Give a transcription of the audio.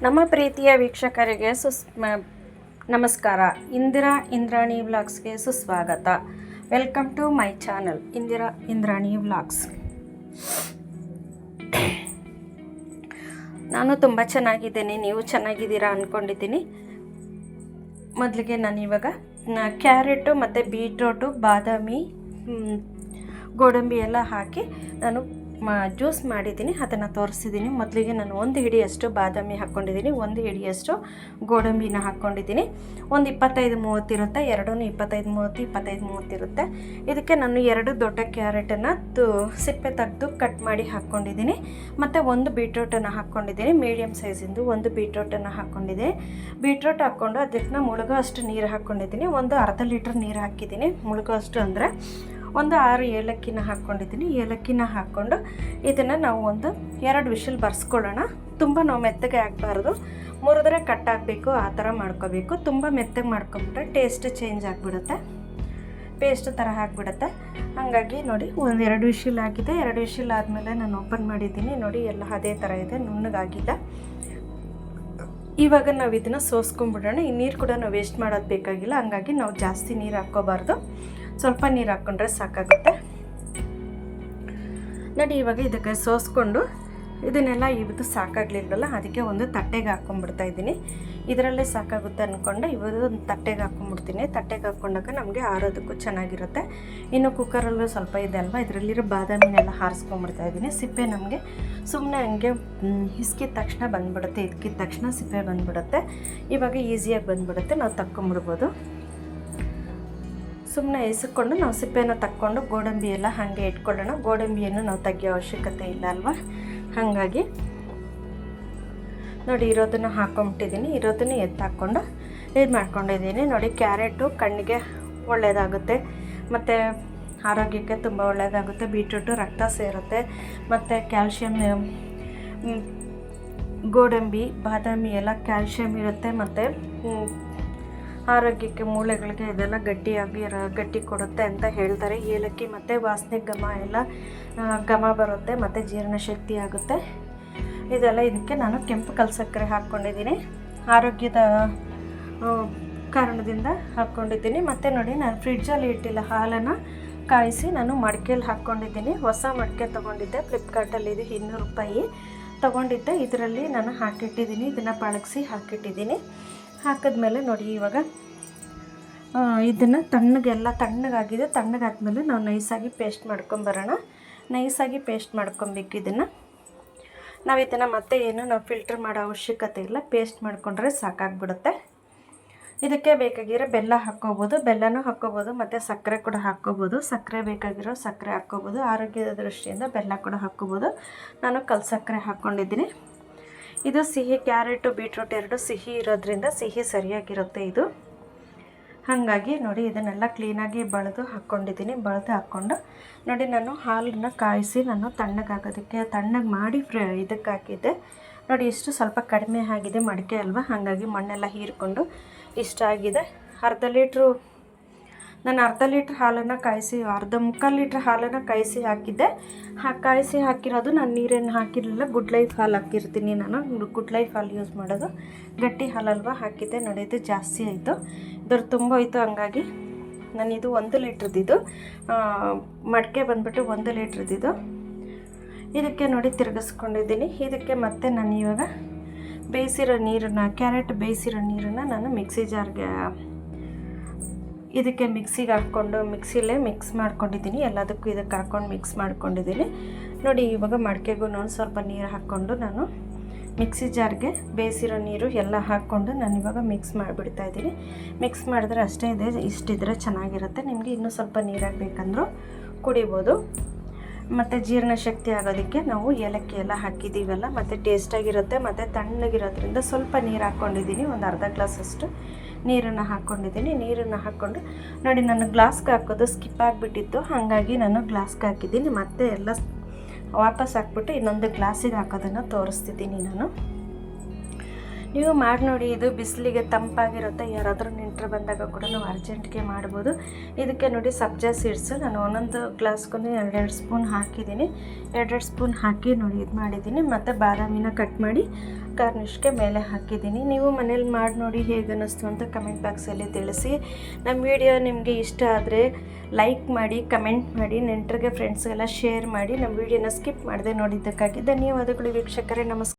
ನಮ್ಮ ಪ್ರೀತಿಯ ವೀಕ್ಷಕರಿಗೆ ನಮಸ್ಕಾರ. ಇಂದ್ರಾಣಿ ವ್ಲಾಗ್ಸ್ಗೆ ಸುಸ್ವಾಗತ. Welcome to my channel Indrani vlogs. ನಾನು ತುಂಬ ಚೆನ್ನಾಗಿದ್ದೇನೆ, ನೀವು ಚೆನ್ನಾಗಿದ್ದೀರಾ ಅಂದ್ಕೊಂಡಿದ್ದೀನಿ. ಮೊದಲಿಗೆ ನಾನು ಇವಾಗ ಕ್ಯಾರೆಟು ಮತ್ತು ಬೀಟ್ರೋಟು, ಬಾದಾಮಿ, ಗೋಡಂಬಿ ಎಲ್ಲ ಹಾಕಿ ನಾನು ಜ್ಯೂಸ್ ಮಾಡಿದ್ದೀನಿ, ಅದನ್ನು ತೋರಿಸಿದ್ದೀನಿ. ಮೊದಲಿಗೆ ನಾನು 1 ಹಿಡಿಯಷ್ಟು ಬಾದಾಮಿ ಹಾಕ್ಕೊಂಡಿದ್ದೀನಿ, 1 ಹಿಡಿಯಷ್ಟು ಗೋಡಂಬಿನ ಹಾಕ್ಕೊಂಡಿದ್ದೀನಿ. ಒಂದು 25-30 ಇರುತ್ತೆ, ಎರಡೂ 25-30 ಇರುತ್ತೆ. ಇದಕ್ಕೆ ನಾನು 2 ದೊಡ್ಡ ಕ್ಯಾರೆಟನ್ನು ಸಿಪ್ಪೆ ತೆಗೆದು ಕಟ್ ಮಾಡಿ ಹಾಕ್ಕೊಂಡಿದ್ದೀನಿ. ಮತ್ತು 1 ಬೀಟ್ರೋಟನ್ನು ಹಾಕ್ಕೊಂಡಿದ್ದೀನಿ, ಮೀಡಿಯಮ್ ಸೈಜಿಂದು 1 ಬೀಟ್ರೋಟನ್ನು ಹಾಕ್ಕೊಂಡಿದ್ದೀನಿ. ಬೀಟ್ರೋಟ್ ಹಾಕ್ಕೊಂಡು ಅದಕ್ಕೆ ಮುಳುಗೋ ಅಷ್ಟು ನೀರು ಹಾಕ್ಕೊಂಡಿದ್ದೀನಿ. ಒಂದು ಅರ್ಧ ಲೀಟ್ರ್ ನೀರು ಹಾಕಿದ್ದೀನಿ. ಮುಳುಗೋ ಅಷ್ಟು ಅಂದರೆ ಒಂದು 6 ಏಲಕ್ಕಿನ ಹಾಕ್ಕೊಂಡಿದ್ದೀನಿ. ಏಲಕ್ಕಿನ ಹಾಕ್ಕೊಂಡು ಇದನ್ನು ನಾವು 2 ವಿಷಲ್ ಬರ್ಸ್ಕೊಳ್ಳೋಣ. ತುಂಬ ನಾವು ಮೆತ್ತಗೆ ಆಗಬಾರ್ದು, ಮುರಿದ್ರೆ ಕಟ್ ಆಗಬೇಕು, ಆ ಥರ ಮಾಡ್ಕೋಬೇಕು. ತುಂಬ ಮೆತ್ತಗೆ ಮಾಡ್ಕೊಂಬಿಟ್ರೆ ಟೇಸ್ಟ್ ಚೇಂಜ್ ಆಗಿಬಿಡುತ್ತೆ, ಪೇಸ್ಟ್ ಥರ ಆಗಿಬಿಡುತ್ತೆ. ಹಾಗಾಗಿ ನೋಡಿ, 2 ವಿಷಲ್ ಆಗಿದೆ. 2 ವಿಷಲ್ ಆದಮೇಲೆ ನಾನು ಓಪನ್ ಮಾಡಿದ್ದೀನಿ. ನೋಡಿ, ಎಲ್ಲ ಅದೇ ಥರ ಇದೆ, ನುಣ್ಣಗಾಗಿಲ್ಲ. ಇವಾಗ ನಾವು ಇದನ್ನು ಸೋಸ್ಕೊಂಡ್ಬಿಡೋಣ. ಈ ನೀರು ಕೂಡ ನಾವು ವೇಸ್ಟ್ ಮಾಡೋದು ಬೇಕಾಗಿಲ್ಲ, ಹಂಗಾಗಿ ನಾವು ಜಾಸ್ತಿ ನೀರು ಹಾಕ್ಕೋಬಾರ್ದು, ಸ್ವಲ್ಪ ನೀರು ಹಾಕ್ಕೊಂಡ್ರೆ ಸಾಕಾಗುತ್ತೆ. ನೋಡಿ, ಇವಾಗ ಇದಕ್ಕೆ ಸೋಸ್ಕೊಂಡು ಇದನ್ನೆಲ್ಲ ಇವತ್ತು ಸಾಕಾಗಲಿಲ್ಲವಲ್ಲ, ಅದಕ್ಕೆ ಒಂದು ತಟ್ಟೆಗೆ ಹಾಕ್ಕೊಂಡ್ಬಿಡ್ತಾ ಇದ್ದೀನಿ. ಇದರಲ್ಲೇ ಸಾಕಾಗುತ್ತೆ ಅಂದ್ಕೊಂಡು ಇವತ್ತು ಒಂದು ತಟ್ಟೆಗೆ ಹಾಕ್ಕೊಂಡ್ಬಿಡ್ತೀನಿ. ತಟ್ಟೆಗೆ ಹಾಕ್ಕೊಂಡಾಗ ನಮಗೆ ಆರೋದಕ್ಕೂ ಚೆನ್ನಾಗಿರುತ್ತೆ. ಇನ್ನು ಕುಕ್ಕರಲ್ಲೂ ಸ್ವಲ್ಪ ಇದೆ ಅಲ್ವಾ, ಇದರಲ್ಲಿರೋ ಬಾದಾಮಿನೆಲ್ಲ ಹಾರಿಸ್ಕೊಂಡ್ಬಿಡ್ತಾ ಇದ್ದೀನಿ. ಸಿಪ್ಪೆ ನಮಗೆ ಸುಮ್ಮನೆ ಹಂಗೆ ಹಿಸ್ಕಿದ ತಕ್ಷಣ ಬಂದುಬಿಡುತ್ತೆ, ಇದ್ಕಿದ ತಕ್ಷಣ ಸಿಪ್ಪೆ ಬಂದುಬಿಡುತ್ತೆ. ಇವಾಗ ಈಸಿಯಾಗಿ ಬಂದುಬಿಡುತ್ತೆ, ನಾವು ತಕ್ಕೊಂಬಿಡ್ಬೋದು. ಸುಮ್ಮನೆ ಇಸ್ಕೊಂಡು ನಾವು ಸಿಪ್ಪೆನ ತಕ್ಕೊಂಡು ಗೋಡಂಬಿ ಎಲ್ಲ ಹಾಗೆ ಇಟ್ಕೊಳ್ಳೋಣ. ಗೋಡಂಬಿಯನ್ನು ನಾವು ತೆಗಿಯೋ ಅವಶ್ಯಕತೆ ಇಲ್ಲ ಅಲ್ವಾ, ಹಾಗಾಗಿ ನೋಡಿ ಇರೋದನ್ನು ಹಾಕ್ಕೊಂಬಿಟ್ಟಿದ್ದೀನಿ. ಇರೋದನ್ನು ಹಾಕ್ಕೊಂಡು ಇದು ಮಾಡ್ಕೊಂಡಿದ್ದೀನಿ. ನೋಡಿ, ಕ್ಯಾರೆಟು ಕಣ್ಣಿಗೆ ಒಳ್ಳೆಯದಾಗುತ್ತೆ, ಮತ್ತು ಆರೋಗ್ಯಕ್ಕೆ ತುಂಬ ಒಳ್ಳೆಯದಾಗುತ್ತೆ. ಬೀಟ್ರೂಟು ರಕ್ತ ಸೇರುತ್ತೆ, ಮತ್ತು ಕ್ಯಾಲ್ಶಿಯಮ್, ಗೋಡಂಬಿ, ಬಾದಾಮಿ ಎಲ್ಲ ಕ್ಯಾಲ್ಶಿಯಮ್ ಇರುತ್ತೆ, ಮತ್ತು ಆರೋಗ್ಯಕ್ಕೆ, ಮೂಳೆಗಳಿಗೆ ಇದೆಲ್ಲ ಗಟ್ಟಿ ಕೊಡುತ್ತೆ ಅಂತ ಹೇಳ್ತಾರೆ. ಏಲಕ್ಕಿ ಮತ್ತು ವಾಸನೆ ಘಮ ಬರುತ್ತೆ, ಮತ್ತು ಜೀರ್ಣಶಕ್ತಿ ಆಗುತ್ತೆ. ಇದೆಲ್ಲ ಇದಕ್ಕೆ ನಾನು ಕೆಂಪು ಕಲ್ಲು ಸಕ್ಕರೆ ಹಾಕ್ಕೊಂಡಿದ್ದೀನಿ, ಆರೋಗ್ಯದ ಕಾರಣದಿಂದ ಹಾಕ್ಕೊಂಡಿದ್ದೀನಿ. ಮತ್ತು ನೋಡಿ, ನಾನು ಫ್ರಿಡ್ಜಲ್ಲಿ ಇಟ್ಟಿಲ್ಲ, ಹಾಲನ್ನು ಕಾಯಿಸಿ ನಾನು ಮಡಿಕೆಯಲ್ಲಿ ಹಾಕ್ಕೊಂಡಿದ್ದೀನಿ. ಹೊಸ ಮಡಿಕೆ ತೊಗೊಂಡಿದ್ದೆ, ಫ್ಲಿಪ್ಕಾರ್ಟಲ್ಲಿ ಇದು 200 ರೂಪಾಯಿ ತೊಗೊಂಡಿದ್ದೆ. ಇದರಲ್ಲಿ ನಾನು ಹಾಕಿಟ್ಟಿದ್ದೀನಿ, ಇದನ್ನು ಪಳಗಿಸಿ ಹಾಕಿಟ್ಟಿದ್ದೀನಿ. ಹಾಕಿದ್ಮೇಲೆ ನೋಡಿ, ಇವಾಗ ಇದನ್ನು ತಣ್ಣಗಾಗಿದೆ. ತಣ್ಣಗಾದ್ಮೇಲೆ ನಾವು ನೈಸಾಗಿ ಪೇಸ್ಟ್ ಮಾಡ್ಕೊಂಬರೋಣ. ನೈಸಾಗಿ ಪೇಸ್ಟ್ ಮಾಡ್ಕೊಬೇಕು. ಇದನ್ನು ಮತ್ತೆ ನಾವು ಫಿಲ್ಟರ್ ಮಾಡೋ ಅವಶ್ಯಕತೆ ಇಲ್ಲ, ಪೇಸ್ಟ್ ಮಾಡಿಕೊಂಡ್ರೆ ಸಾಕಾಗ್ಬಿಡುತ್ತೆ. ಇದಕ್ಕೆ ಬೇಕಾಗಿರೋ ಬೆಲ್ಲ ಹಾಕ್ಕೋಬೋದು, ಬೆಲ್ಲನೂ ಹಾಕ್ಕೋಬೋದು, ಮತ್ತು ಸಕ್ಕರೆ ಕೂಡ ಹಾಕ್ಕೋಬೋದು. ಸಕ್ಕರೆ ಬೇಕಾಗಿರೋ ಸಕ್ಕರೆ ಹಾಕ್ಕೋಬೋದು, ಆರೋಗ್ಯದ ದೃಷ್ಟಿಯಿಂದ ಬೆಲ್ಲ ಕೂಡ ಹಾಕ್ಕೋಬೋದು. ನಾನು ಕಲ್ಲು ಸಕ್ಕರೆ ಹಾಕ್ಕೊಂಡಿದ್ದೀನಿ. ಇದು ಸಿಹಿ, ಕ್ಯಾರೆಟು ಬೀಟ್ರೂಟ್ 2 ಸಿಹಿ ಇರೋದ್ರಿಂದ ಸಿಹಿ ಸರಿಯಾಗಿರುತ್ತೆ ಇದು. ಹಾಗಾಗಿ ನೋಡಿ, ಇದನ್ನೆಲ್ಲ ಕ್ಲೀನಾಗಿ ಬಳೆದು ಹಾಕ್ಕೊಂಡು ನೋಡಿ, ನಾನು ಹಾಲನ್ನು ಕಾಯಿಸಿ ನಾನು ತಣ್ಣಗೆ ಮಾಡಿ ಇದಕ್ಕೆ ಹಾಕಿದ್ದೆ. ನೋಡಿ, ಇಷ್ಟು ಸ್ವಲ್ಪ ಕಡಿಮೆ ಆಗಿದೆ, ಮಡಿಕೆ ಅಲ್ವಾ, ಹಾಗಾಗಿ ಮಣ್ಣೆಲ್ಲ ಹೀರ್ಕೊಂಡು ಇಷ್ಟ ಆಗಿದೆ. ನಾನು ಅರ್ಧ ಲೀಟ್ರ್ ಹಾಲನ್ನು ಕಾಯಿಸಿ, ಮುಕ್ಕಾಲು ಲೀಟ್ರ್ ಹಾಲನ್ನು ಕಾಯಿಸಿ ಹಾಕಿದ್ದೆ. ಕಾಯಿಸಿ ಹಾಕಿರೋದು ನಾನು ನೀರೇನು ಹಾಕಿರಲಿಲ್ಲ, ಗುಡ್ ಲೈಫ್ ಹಾಲು ಹಾಕಿರ್ತೀನಿ. ನಾನು ಗುಡ್ ಲೈಫ್ ಹಾಲು ಯೂಸ್ ಮಾಡೋದು, ಗಟ್ಟಿ ಹಾಲಲ್ವ ಹಾಕಿದ್ದೆ. ನೋಡಿ, ಇದು ಜಾಸ್ತಿ ಆಯಿತು, ಇದ್ರ ತುಂಬ ಹೋಯ್ತು. ಹಂಗಾಗಿ ನಾನು ಇದು 1 ಲೀಟ್ರದ್ದು, ಮಡಿಕೆ ಬಂದುಬಿಟ್ಟು 1 ಲೀಟ್ರದ್ದು. ಇದಕ್ಕೆ ನೋಡಿ ತಿರುಗಿಸ್ಕೊಂಡಿದ್ದೀನಿ. ಇದಕ್ಕೆ ಮತ್ತೆ ನಾನು ಇವಾಗ ಬೇಯಿಸಿರೋ ನೀರನ್ನು, ಕ್ಯಾರೆಟ್ ಬೇಯಿಸಿರೋ ನೀರನ್ನು ನಾನು ಮಿಕ್ಸಿ ಜಾರ್ಗೆ, ಇದಕ್ಕೆ ಮಿಕ್ಸಿಗೆ ಹಾಕ್ಕೊಂಡು ಮಿಕ್ಸಿಲೇ ಮಿಕ್ಸ್ ಮಾಡ್ಕೊಂಡಿದ್ದೀನಿ. ಎಲ್ಲದಕ್ಕೂ ಇದಕ್ಕೆ ಹಾಕ್ಕೊಂಡು ಮಿಕ್ಸ್ ಮಾಡ್ಕೊಂಡಿದ್ದೀನಿ. ನೋಡಿ, ಇವಾಗ ಮಡಿಕೆಗೂ ಸ್ವಲ್ಪ ನೀರು ಹಾಕ್ಕೊಂಡು ನಾನು ಮಿಕ್ಸಿ ಜಾರ್ಗೆ ಬೇಯಿಸಿರೋ ನೀರು ಎಲ್ಲ ಹಾಕ್ಕೊಂಡು ನಾನು ಇವಾಗ ಮಿಕ್ಸ್ ಮಾಡಿಬಿಡ್ತಾಯಿದ್ದೀನಿ. ಮಿಕ್ಸ್ ಮಾಡಿದ್ರೆ ಅಷ್ಟೇ ಇದೆ, ಇಷ್ಟಿದ್ರೆ ಚೆನ್ನಾಗಿರುತ್ತೆ. ನಿಮಗೆ ಇನ್ನೂ ಸ್ವಲ್ಪ ನೀರಾಗಿ ಬೇಕಂದ್ರೂ ಕುಡಿಬೋದು. ಮತ್ತು ಜೀರ್ಣಶಕ್ತಿ ಆಗೋದಕ್ಕೆ ನಾವು ಏಲಕ್ಕಿ ಎಲ್ಲ ಹಾಕಿದ್ದೀವಲ್ಲ, ಮತ್ತು ಟೇಸ್ಟಾಗಿರುತ್ತೆ, ಮತ್ತು ತಣ್ಣಗಿರೋದ್ರಿಂದ ಸ್ವಲ್ಪ ನೀರು ಹಾಕ್ಕೊಂಡಿದ್ದೀನಿ. ಒಂದು ಅರ್ಧ ಗ್ಲಾಸಷ್ಟು ನೀರನ್ನು ಹಾಕ್ಕೊಂಡಿದ್ದೀನಿ. ನೀರನ್ನು ಹಾಕ್ಕೊಂಡು ನೋಡಿ, ನಾನು ಗ್ಲಾಸ್ಗೆ ಹಾಕೋದು ಸ್ಕಿಪ್ ಆಗಿಬಿಟ್ಟಿತ್ತು, ಹಾಗಾಗಿ ನಾನು ಗ್ಲಾಸ್ಗೆ ಹಾಕಿದ್ದೀನಿ. ಮತ್ತೆ ಎಲ್ಲ ವಾಪಸ್ ಹಾಕ್ಬಿಟ್ಟು ಇನ್ನೊಂದು ಗ್ಲಾಸಿಗೆ ಹಾಕೋದನ್ನು ತೋರಿಸ್ತಿದ್ದೀನಿ ನಾನು. ನೀವು ಮಾಡಿ ನೋಡಿ. ಇದು ಬಿಸಿಲಿಗೆ ತಂಪಾಗಿರುತ್ತೆ. ಯಾರಾದರೂ ನೆಂಟರು ಬಂದಾಗ ಕೂಡ ನಾವು ಅರ್ಜೆಂಟ್ಗೆ ಮಾಡ್ಬೋದು. ಇದಕ್ಕೆ ನೋಡಿ ಸಬ್ಜಾ ಸೀಡ್ಸು ನಾನು ಒಂದೊಂದು ಗ್ಲಾಸ್ಗೂ 2 ಸ್ಪೂನ್ ಹಾಕಿದ್ದೀನಿ. 2 ಸ್ಪೂನ್ ಹಾಕಿ ನೋಡಿ ಇದು ಮಾಡಿದ್ದೀನಿ. ಮತ್ತು ಬಾದಾಮಿನ ಕಟ್ ಮಾಡಿ ಗಾರ್ನಿಷ್ಗೆ ಮೇಲೆ ಹಾಕಿದ್ದೀನಿ. ನೀವು ಮನೇಲಿ ಮಾಡಿ ನೋಡಿ ಹೇಗೆ ಅನ್ನಿಸ್ತು ಅಂತ ಕಮೆಂಟ್ ಬಾಕ್ಸಲ್ಲಿ ತಿಳಿಸಿ. ನಮ್ಮ ವಿಡಿಯೋ ನಿಮಗೆ ಇಷ್ಟ ಆದರೆ ಲೈಕ್ ಮಾಡಿ, ಕಮೆಂಟ್ ಮಾಡಿ, ನೆಂಟರಿಗೆ ಫ್ರೆಂಡ್ಸ್ಗೆಲ್ಲ ಶೇರ್ ಮಾಡಿ. ನಮ್ಮ ವಿಡಿಯೋನ ಸ್ಕಿಪ್ ಮಾಡದೆ ನೋಡಿದ್ದಕ್ಕಾಗಿ ಧನ್ಯವಾದಗಳು ವೀಕ್ಷಕರೇ. ನಮಸ್ಕಾರ.